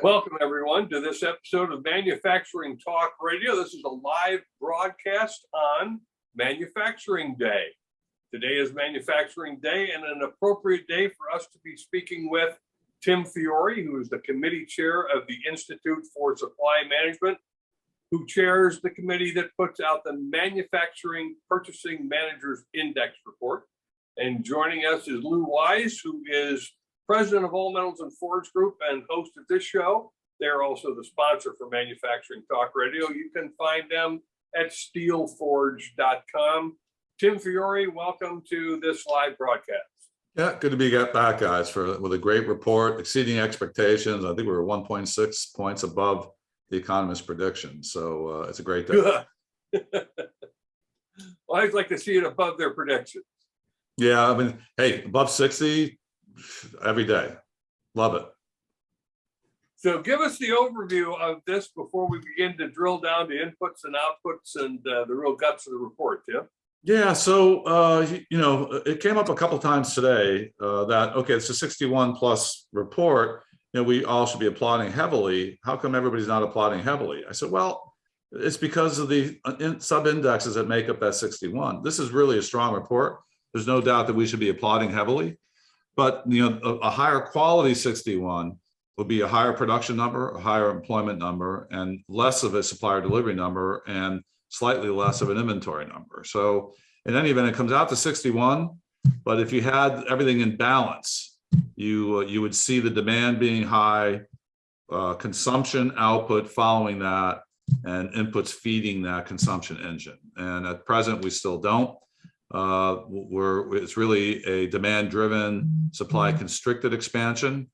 Welcome, everyone, to this episode of Manufacturing Talk Radio. This is a live broadcast on Manufacturing Day. Today is Manufacturing Day and an appropriate day for us to be speaking with Tim Fiore, who is the committee chair of the Institute for Supply Management, who chairs the committee that puts out the Manufacturing Purchasing Managers Index report. And joining us is Lou Wise, who is president of All Metals and Forge Group and host of this show. They're also the sponsor for Manufacturing Talk Radio. You can find them at steelforge.com. Tim Fiore, welcome to this live broadcast. Yeah, good to be back, guys, with a great report, exceeding expectations. I think we were 1.6 points above the economist's prediction. So it's a great day. Well, I'd like to see it above their predictions. Yeah, I mean, hey, above 60 every day. Love it. So give us the overview of this before we begin to drill down to inputs and outputs and the real guts of the report, Tim. Yeah, so, it came up a couple times today that, okay, it's a 61 plus report. We all should be applauding heavily. How come everybody's not applauding heavily? I said, well, it's because of the sub-indexes that make up that 61. This is really a strong report. There's no doubt that we should be applauding heavily. But a higher quality 61 will be a higher production number, a higher employment number, and less of a supplier delivery number, and slightly less of an inventory number. So in any event, it comes out to 61. But if you had everything in balance, you would see the demand being high, consumption output following that, and inputs feeding that consumption engine. And at present, we still don't. It's really a demand-driven, supply-constricted expansion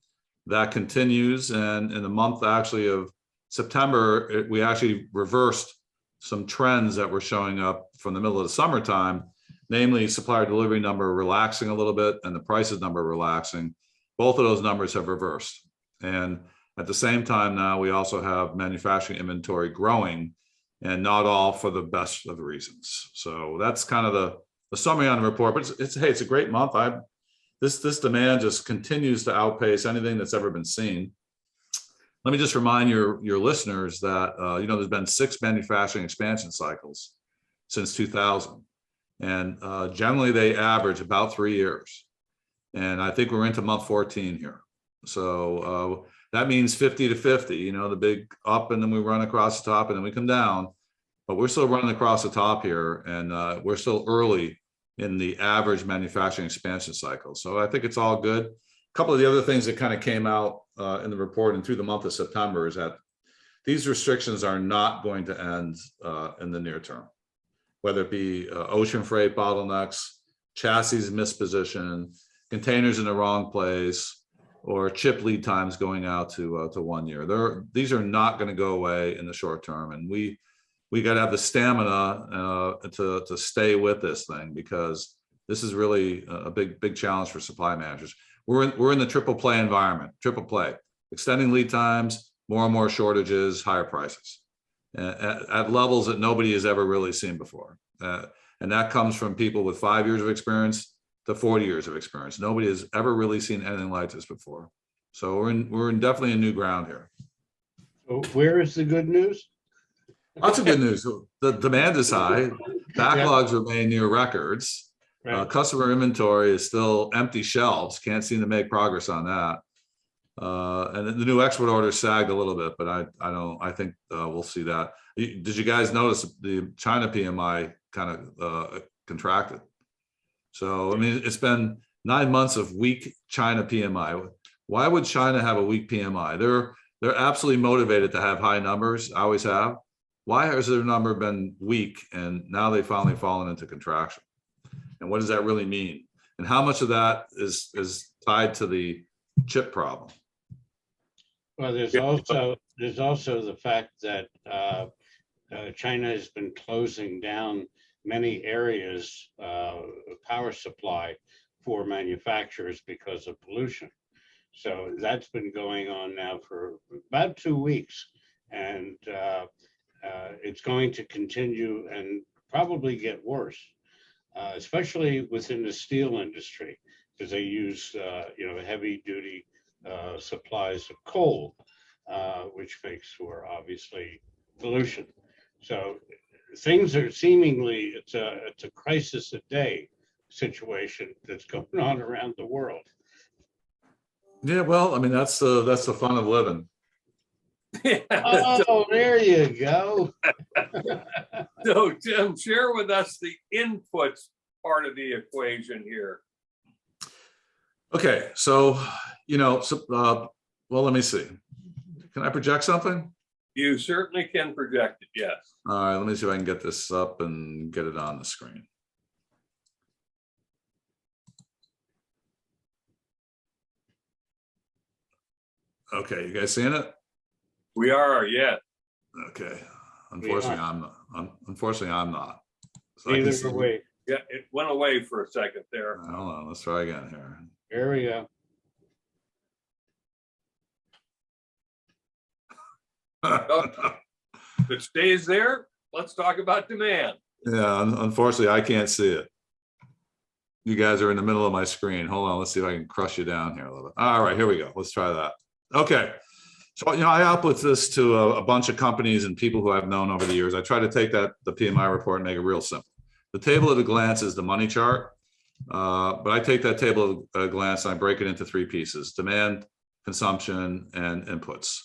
that continues. And in the month actually of September, we actually reversed some trends that were showing up from the middle of the summertime, namely supplier delivery number relaxing a little bit and the prices number relaxing. Both of those numbers have reversed. And at the same time now, we also have manufacturing inventory growing, and not all for the best of the reasons. So that's kind of the summary on the report, but it's a great month. This demand just continues to outpace anything that's ever been seen. Let me just remind your listeners that there's been 6 manufacturing expansion cycles since 2000, and generally they average about 3 years. And I think we're into month 14 here. So that means 50 to 50. The big up, and then we run across the top, and then we come down. But we're still running across the top here, and we're still early in the average manufacturing expansion cycle. So I think it's all good. A couple of the other things that kind of came out in the report and through the month of September is that these restrictions are not going to end in the near term, whether it be ocean freight bottlenecks, chassis misposition, containers in the wrong place, or chip lead times going out to 1 year. These are not going to go away in the short term, and we got to have the stamina to stay with this thing, because this is really a big challenge for supply managers. We're in the triple play environment, extending lead times, more and more shortages, higher prices at levels that nobody has ever really seen before. And that comes from people with 5 years of experience to 40 years of experience. Nobody has ever really seen anything like this before. So we're in definitely in new ground here. So where is the good news? Lots of good news. The demand is high. Backlogs remain near records. Right. Customer inventory is still empty shelves. Can't seem to make progress on that. And the new export orders sagged a little bit, but I think we'll see that. Did you guys notice the China PMI kind of contracted? So, I mean, it's been 9 months of weak China PMI. Why would China have a weak PMI? They're absolutely motivated to have high numbers, always have. Why has their number been weak, and now they've finally fallen into contraction? And what does that really mean? And how much of that is tied to the chip problem? Well, there's also the fact that China has been closing down many areas of power supply for manufacturers because of pollution. So that's been going on now for about 2 weeks, and it's going to continue and probably get worse, especially within the steel industry, because they use heavy duty supplies of coal. which makes for obviously pollution. So things are seemingly, it's a crisis a day situation that's going on around the world. Yeah, well, I mean, that's the fun of living. Oh, there you go. So Tim, share with us the inputs part of the equation here. Okay, so, well, let me see. Can I project something? You certainly can project it, yes. All right, let me see if I can get this up and get it on the screen. Okay, you guys seeing it? We are, yes. Okay. Unfortunately, I'm not. Unfortunately, I'm not. So Either way. Yeah, it went away for a second there. Hold on, let's try again here. There we go. If it stays there, let's talk about demand. Yeah, unfortunately, I can't see it. You guys are in the middle of my screen. Hold on, let's see if I can crush you down here a little bit. All right, here we go. Let's try that. Okay. So, I output this to a bunch of companies and people who I've known over the years. I try to take the PMI report and make it real simple. The table at a glance is the money chart, but I take that table at a glance and I break it into three pieces: demand, consumption, and inputs.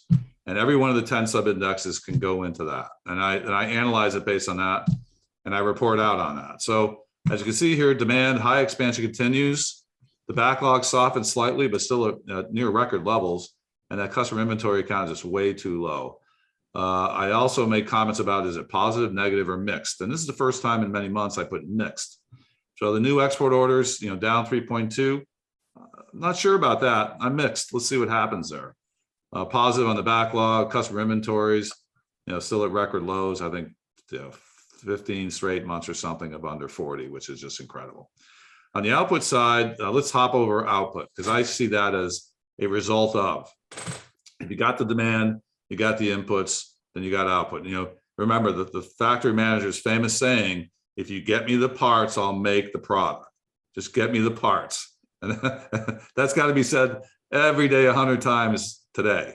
And every one of the 10 sub-indexes can go into that. And I analyze it based on that, and I report out on that. So as you can see here, demand, high expansion continues. The backlog softened slightly, but still at near record levels. And that customer inventory account is just way too low. I also make comments about, is it positive, negative, or mixed? And this is the first time in many months I put mixed. So the new export orders, down 3.2. Not sure about that. I'm mixed. Let's see what happens there. Positive on the backlog, customer inventories, still at record lows. I think 15 straight months or something of under 40, which is just incredible. On the output side, let's hop over output, because I see that as a result of, if you got the demand, you got the inputs, then you got output. Remember the factory manager's famous saying, if you get me the parts, I'll make the product. Just get me the parts. And that's got to be said every day, 100 times today.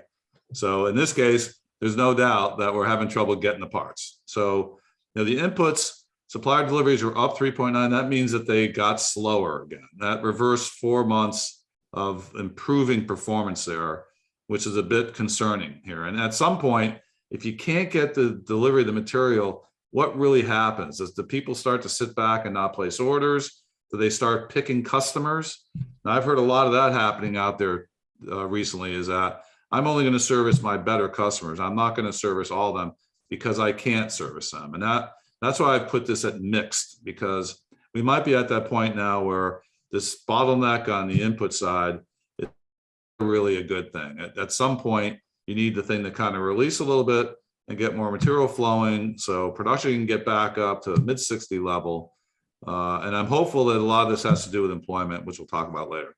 So in this case, there's no doubt that we're having trouble getting the parts. So the inputs, supplier deliveries are up 3.9. That means that they got slower again. That reversed 4 months of improving performance there, which is a bit concerning here. And at some point, if you can't get the delivery of the material, what really happens? Does the people start to sit back and not place orders? Do they start picking customers? Now, I've heard a lot of that happening out there recently, is that I'm only going to service my better customers. I'm not going to service all of them because I can't service them. And that's why I put this at mixed, because we might be at that point now where this bottleneck on the input side is really a good thing. At some point, you need the thing to kind of release a little bit and get more material flowing, so production can get back up to the mid-60 level. And I'm hopeful that a lot of this has to do with employment, which we'll talk about later.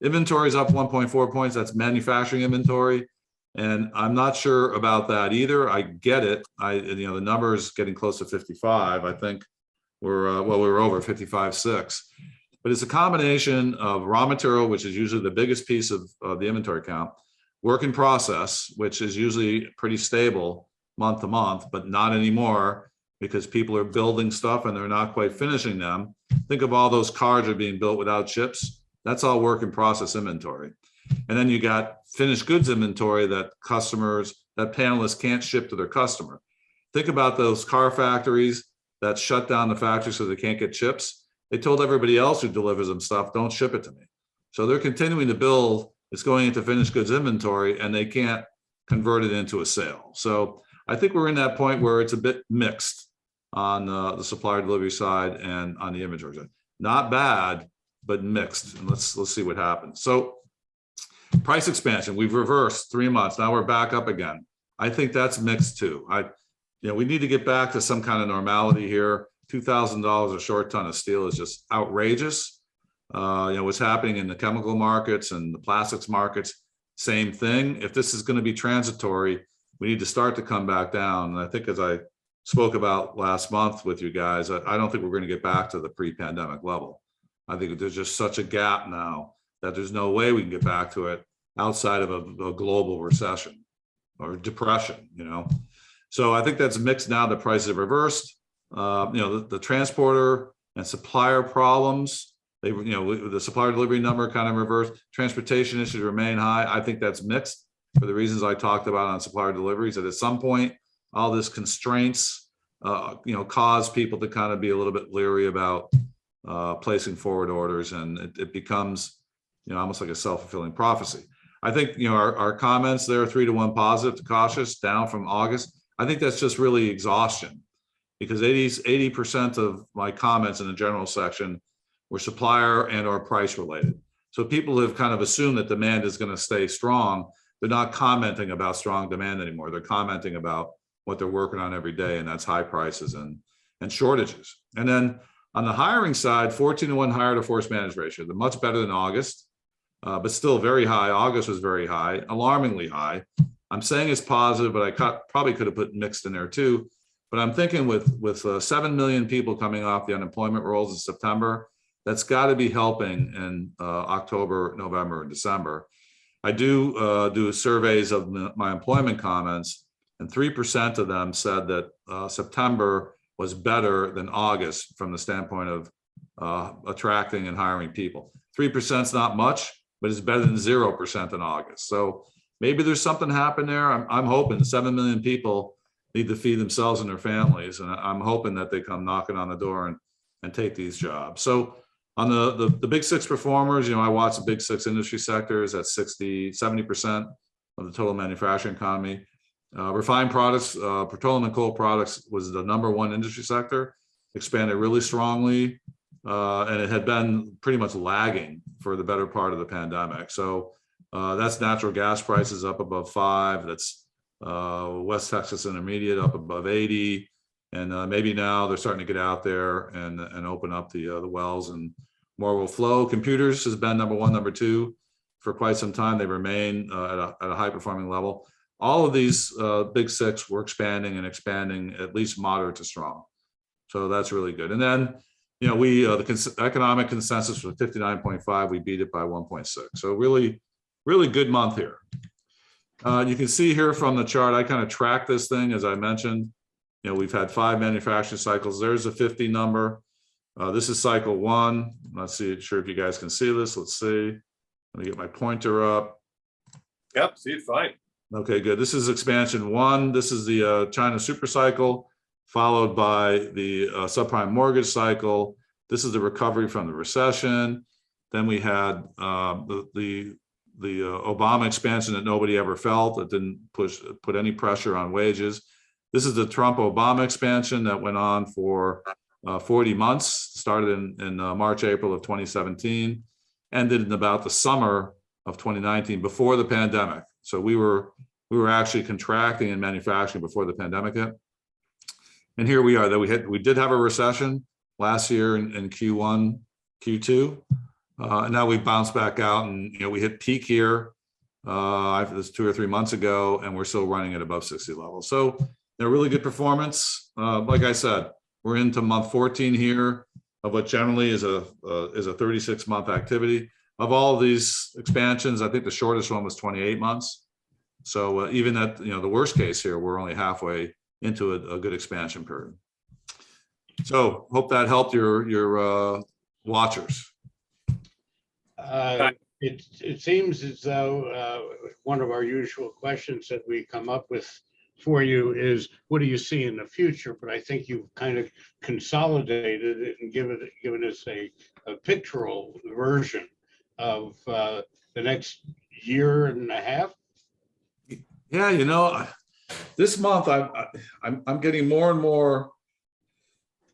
Inventory is up 1.4 points. That's manufacturing inventory. And I'm not sure about that either. I get it. The number is getting close to 55. I think we were over 55.6. But it's a combination of raw material, which is usually the biggest piece of the inventory count, work in process, which is usually pretty stable month to month, but not anymore because people are building stuff and they're not quite finishing them. Think of all those cars that are being built without chips. That's all work in process inventory. And then you got finished goods inventory that panelists can't ship to their customer. Think about those car factories that shut down the factory so they can't get chips. They told everybody else who delivers them stuff, don't ship it to me. So they're continuing to build, it's going into finished goods inventory, and they can't convert it into a sale. So I think we're in that point where it's a bit mixed on the supplier delivery side and on the inventory side. Not bad, but mixed. And let's see what happens. So price expansion, we've reversed 3 months. Now we're back up again. I think that's mixed too. We need to get back to some kind of normality here. $2,000 a short ton of steel is just outrageous. What's happening in the chemical markets and the plastics markets, same thing. If this is going to be transitory, we need to start to come back down. And I think, as I spoke about last month with you guys, I don't think we're going to get back to the pre-pandemic level. I think there's just such a gap now that there's no way we can get back to it outside of a global recession. or depression, So I think that's mixed now. The prices have reversed. The transporter and supplier problems, the supplier delivery number kind of reversed. Transportation issues remain high. I think that's mixed for the reasons I talked about on supplier deliveries, that at some point, all this constraints, cause people to kind of be a little bit leery about placing forward orders, and it becomes, almost like a self-fulfilling prophecy. I think, our comments there, 3-1 positive to cautious, down from August. I think that's just really exhaustion, because 80% of my comments in the general section were supplier and or price related. So people have kind of assumed that demand is going to stay strong. They're not commenting about strong demand anymore. They're commenting about what they're working on every day, and that's high prices and shortages. And then on the hiring side, 14-1 hire to force manage ratio. They're much better than August, but still very high. August was very high, alarmingly high. I'm saying it's positive, but I probably could have put mixed in there too. But I'm thinking with 7 million people coming off the unemployment rolls in September, that's got to be helping in October, November, and December. I do surveys of my employment comments, and 3% of them said that September was better than August from the standpoint of attracting and hiring people. 3% is not much, but it's better than 0% in August. So maybe there's something happened there. I'm hoping 7 million people need to feed themselves and their families, and I'm hoping that they come knocking on the door and take these jobs. So on the big six performers, I watch the big six industry sectors at 70% of the total manufacturing economy. Refined products, petroleum and coal products was the #1 industry sector, expanded really strongly, and it had been pretty much lagging for the better part of the pandemic. So that's natural gas prices up above 5. That's West Texas Intermediate up above 80. And maybe now they're starting to get out there and open up the wells, and more will flow. Computers has been #1, #2 for quite some time. They remain at a high performing level. All of these big six were expanding at least moderate to strong. So that's really good. And then, the economic consensus was 59.5. We beat it by 1.6. So really, really good month here. You can see here from the chart, I kind of track this thing, as I mentioned. We've had 5 manufacturing cycles. There's a 50 number. This is cycle 1. I'm not sure if you guys can see this. Let's see. Let me get my pointer up. Yep, see it fine. Okay, good. This is expansion 1. This is the China super cycle, followed by the subprime mortgage cycle. This is the recovery from the recession. Then we had the Obama expansion that nobody ever felt. It didn't put any pressure on wages. This is the Trump-Obama expansion that went on for 40 months, started in March, April of 2017, ended in about the summer of 2019, before the pandemic. So we were actually contracting in manufacturing before the pandemic hit. And here we are, that we did have a recession last year in Q1, Q2. And now we bounced back out, and we hit peak here. This 2 or 3 months ago, and we're still running at above 60 levels. So they're really good performance. Like I said, we're into month 14 here of what generally is a 36-month activity. Of all of these expansions, I think the shortest one was 28 months. So even at the worst case here, we're only halfway into a good expansion period. So hope that helped your watchers. It seems as though one of our usual questions that we come up with for you is, what do you see in the future? But I think you've kind of consolidated it and given us a pictorial version of the next year and a half. Yeah, this month I'm getting more and more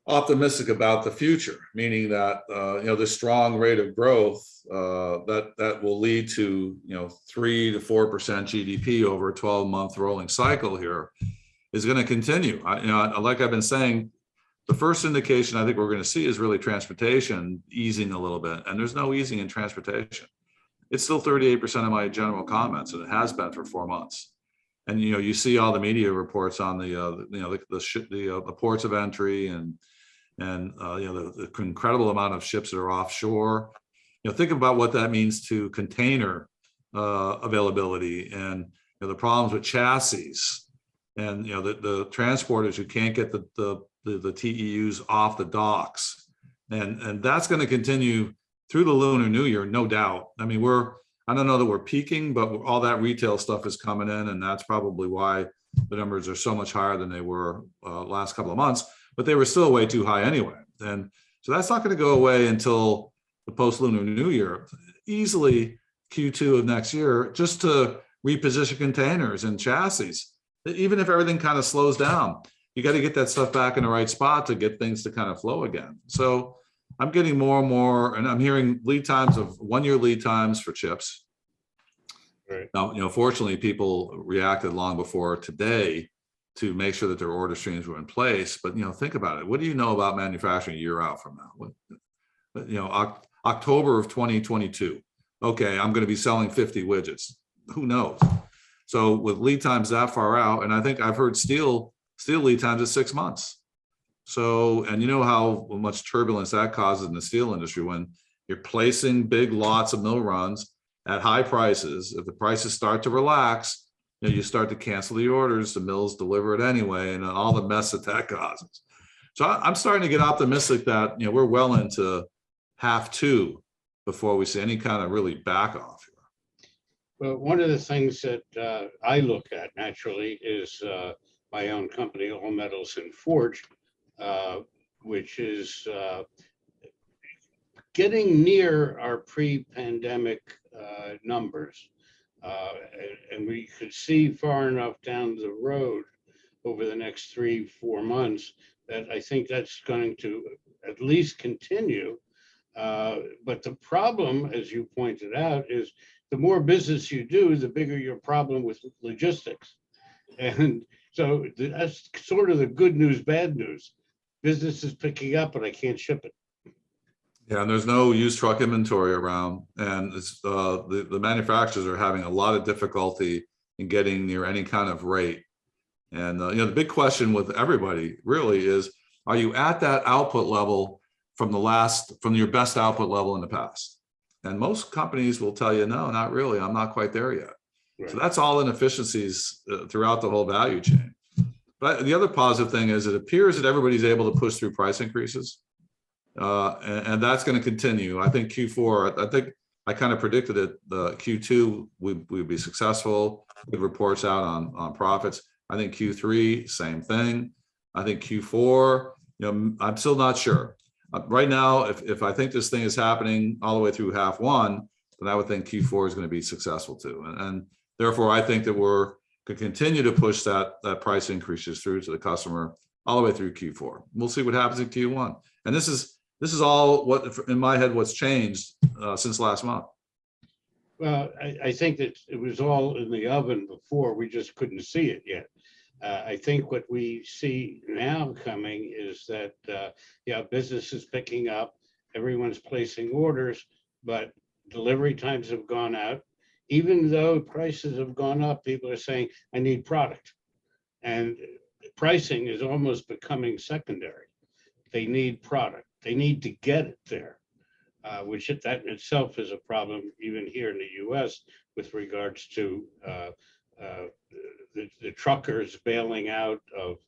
optimistic about the future, meaning that the strong rate of growth that will lead to 3 to 4% GDP over a 12-month rolling cycle here is going to continue. Like I've been saying, the first indication I think we're going to see is really transportation easing a little bit, and there's no easing in transportation. It's still 38% of my general comments, and it has been for 4 months. And you see all the media reports on the ports of entry and the incredible amount of ships that are offshore. Think about what that means to container availability and the problems with chassis, and the transporters who can't get the TEUs off the docks, and that's going to continue through the Lunar New Year, no doubt. I mean, I don't know that we're peaking, but all that retail stuff is coming in, and that's probably why the numbers are so much higher than they were last couple of months, but they were still way too high anyway. And so that's not going to go away until the post-Lunar New Year, easily Q2 of next year, just to reposition containers and chassis. Even if everything kind of slows down, you got to get that stuff back in the right spot to get things to kind of flow again. So I'm getting more and more, and I'm hearing lead times of 1-year lead times for chips. Right. Now, fortunately, people reacted long before today to make sure that their order streams were in place. But, think about it. What do you know about manufacturing a year out from now? October of 2022. Okay, I'm going to be selling 50 widgets. Who knows? So with lead times that far out, and I think I've heard steel lead times is 6 months. So, and you know how much turbulence that causes in the steel industry when you're placing big lots of mill runs at high prices. If the prices start to relax, you start to cancel the orders, the mills deliver it anyway, and all the mess that causes. So I'm starting to get optimistic that we're well into half two before we see any kind of really back off here. Well, one of the things that I look at naturally is my own company, All Metals and Forge, which is getting near our pre-pandemic numbers. And we could see far enough down the road over the next 3-4 months that I think that's going to at least continue. But the problem, as you pointed out, is the more business you do, the bigger your problem with logistics. And so that's sort of the good news, bad news. Business is picking up, but I can't ship it. Yeah, and there's no used truck inventory around, and it's, the manufacturers are having a lot of difficulty in getting near any kind of rate. And the big question with everybody really is, are you at that output level from your best output level in the past? And most companies will tell you, no, not really. I'm not quite there yet. Right. So that's all inefficiencies throughout the whole value chain. But the other positive thing is it appears that everybody's able to push through price increases. And that's going to continue. I think Q4, I think I kind of predicted it, the Q2 would be successful. Good reports out on profits. I think Q3, same thing. I think Q4, I'm still not sure. Right now, if I think this thing is happening all the way through half one, then I would think Q4 is going to be successful too. And therefore, I think that we're going to continue to push that price increases through to the customer all the way through Q4. We'll see what happens in Q1. And this is all what, in my head, what's changed since last month. Well, I think that it was all in the oven before. We just couldn't see it yet. I think what we see now coming is that, business is picking up. Everyone's placing orders, but delivery times have gone out. Even though prices have gone up, people are saying, I need product. And pricing is almost becoming secondary. They need product. They need to get it there, which that in itself is a problem even here in the US with regards to the truckers bailing out of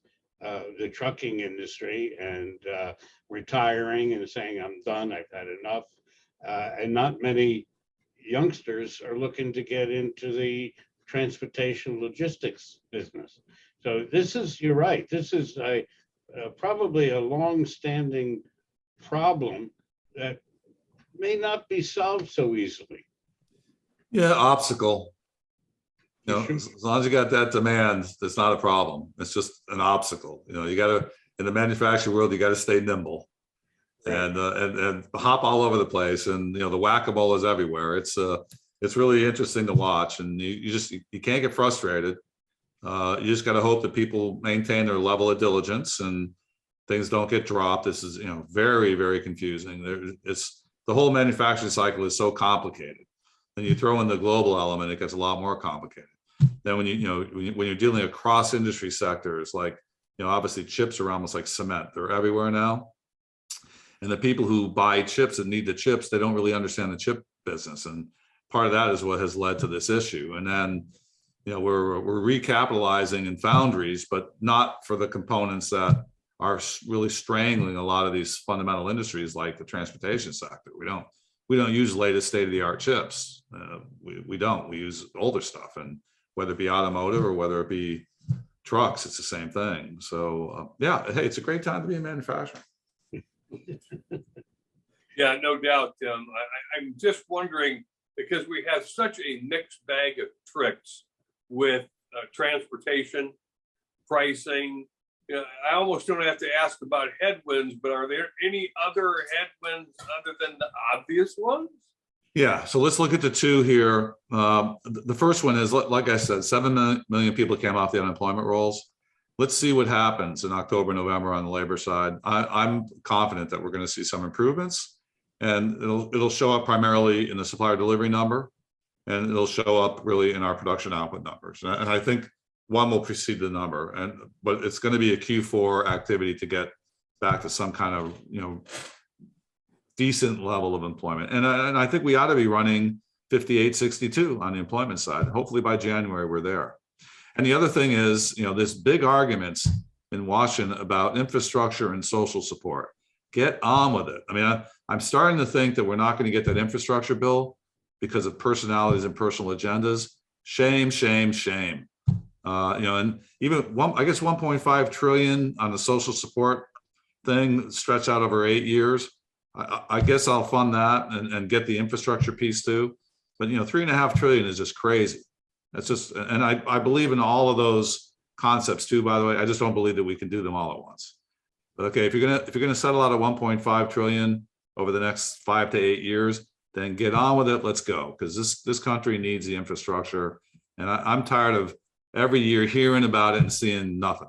the trucking industry and retiring and saying, I'm done, I've had enough. And not many youngsters are looking to get into the transportation logistics business. So you're right, this is probably a long-standing problem that may not be solved so easily. Yeah, obstacle. As long as you got that demand, that's not a problem. It's just an obstacle. You got to, in the manufacturing world, you got to stay nimble, right, and hop all over the place. And the whack-a-mole is everywhere. It's really interesting to watch, and you can't get frustrated. You just got to hope that people maintain their level of diligence and things don't get dropped. This is very, very confusing. The whole manufacturing cycle is so complicated. Then you throw in the global element, it gets a lot more complicated. Then when you're dealing across industry sectors, like obviously chips are almost like cement. They're everywhere now. And the people who buy chips and need the chips, they don't really understand the chip business. And part of that is what has led to this issue. And then we're recapitalizing in foundries, but not for the components that are really strangling a lot of these fundamental industries like the transportation sector. We don't use latest state-of-the-art chips. We don't. We use older stuff, and whether it be automotive or whether it be trucks, it's the same thing. So yeah, hey, it's a great time to be in manufacturing. Yeah, no doubt, Tim. I'm just wondering, because we have such a mixed bag of tricks with transportation, pricing. I almost don't have to ask about headwinds, but are there any other headwinds other than the obvious ones? Yeah, so let's look at the two here. The first one is, like I said, 7 million people came off the unemployment rolls. Let's see what happens in October, November on the labor side. I'm confident that we're going to see some improvements, and it'll show up primarily in the supplier delivery number, and it'll show up really in our production output numbers. And I think one will precede the number, but it's going to be a Q4 activity to get back to some kind of decent level of employment. And I think we ought to be running 58, 62 on the employment side. Hopefully by January we're there. And the other thing is, this big arguments in Washington about infrastructure and social support. Get on with it. I mean, I'm starting to think that we're not going to get that infrastructure bill because of personalities and personal agendas. Shame, shame, shame. And even I guess 1.5 trillion on the social support thing stretched out over 8 years. I guess I'll fund that and get the infrastructure piece too. But 3.5 trillion is just crazy. That's just, and I believe in all of those concepts too, by the way. I just don't believe that we can do them all at once. But okay, if you're gonna settle out at 1.5 trillion over the next 5 to 8 years, then get on with it. Let's go, because this country needs the infrastructure, and I'm tired of every year hearing about it and seeing nothing.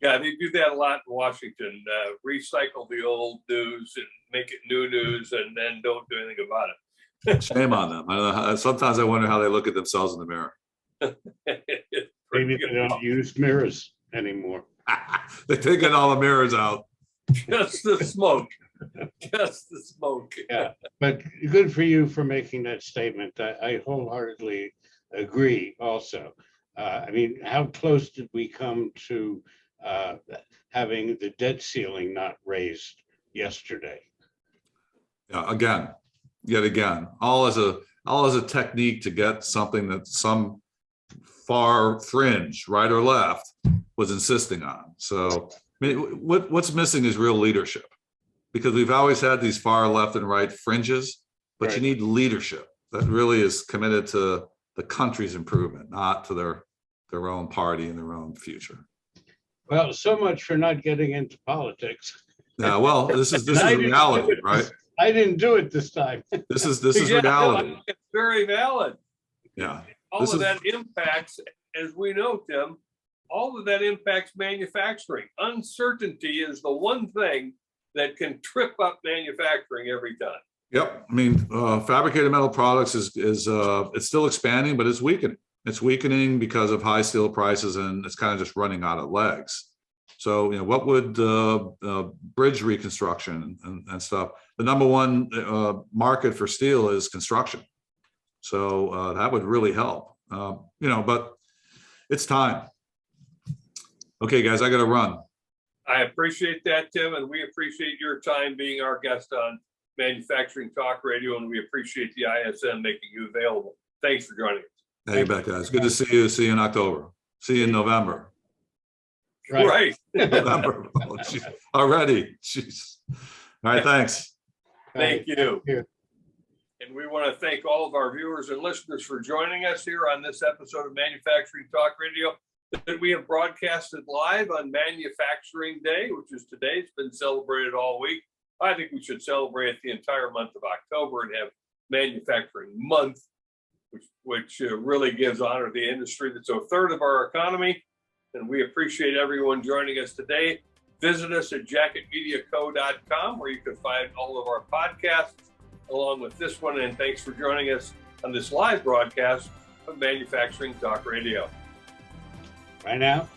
Yeah, they do that a lot in Washington. Recycle the old news and make it new news, and then don't do anything about it. Shame on them. I don't know sometimes I wonder how they look at themselves in the mirror. Maybe they don't use mirrors anymore. They're taking all the mirrors out. Just the smoke. Just the smoke. Yeah, but good for you for making that statement. I wholeheartedly agree also. I mean, how close did we come to having the debt ceiling not raised yesterday? Yeah, yet again, all as a technique to get something that some far fringe, right or left, was insisting on. So I mean, what's missing is real leadership, because we've always had these far left and right fringes, but right. You need leadership that really is committed to the country's improvement, not to their own party and their own future. Well, so much for not getting into politics. Yeah, well, this is reality, right? I didn't do it this time. This is reality. No, it's very valid. Yeah. All of that impacts, as we know, Tim, all of that impacts manufacturing. Uncertainty is the one thing that can trip up manufacturing every time. Yep. I mean, fabricated metal products is it's still expanding, but it's weakening. It's weakening because of high steel prices, and it's kind of just running out of legs. So, what would bridge reconstruction and stuff? The number one market for steel is construction. So that would really help, but it's time. Okay, guys, I got to run. I appreciate that, Tim, and we appreciate your time being our guest on Manufacturing Talk Radio, and we appreciate the ISM making you available. Thanks for joining us. Hey, you bet, guys. Good to see you. See you in October. See you in November. Right. November. Oh, already. Jeez. All right, thanks. Thank you. And we want to thank all of our viewers and listeners for joining us here on this episode of Manufacturing Talk Radio that we have broadcasted live on Manufacturing Day, which is today. It's been celebrated all week. I think we should celebrate the entire month of October and have Manufacturing Month, which really gives honor to the industry that's a third of our economy. And we appreciate everyone joining us today. Visit us at jacketmediaco.com, where you can find all of our podcasts along with this one. And thanks for joining us on this live broadcast of Manufacturing Talk Radio. Bye now.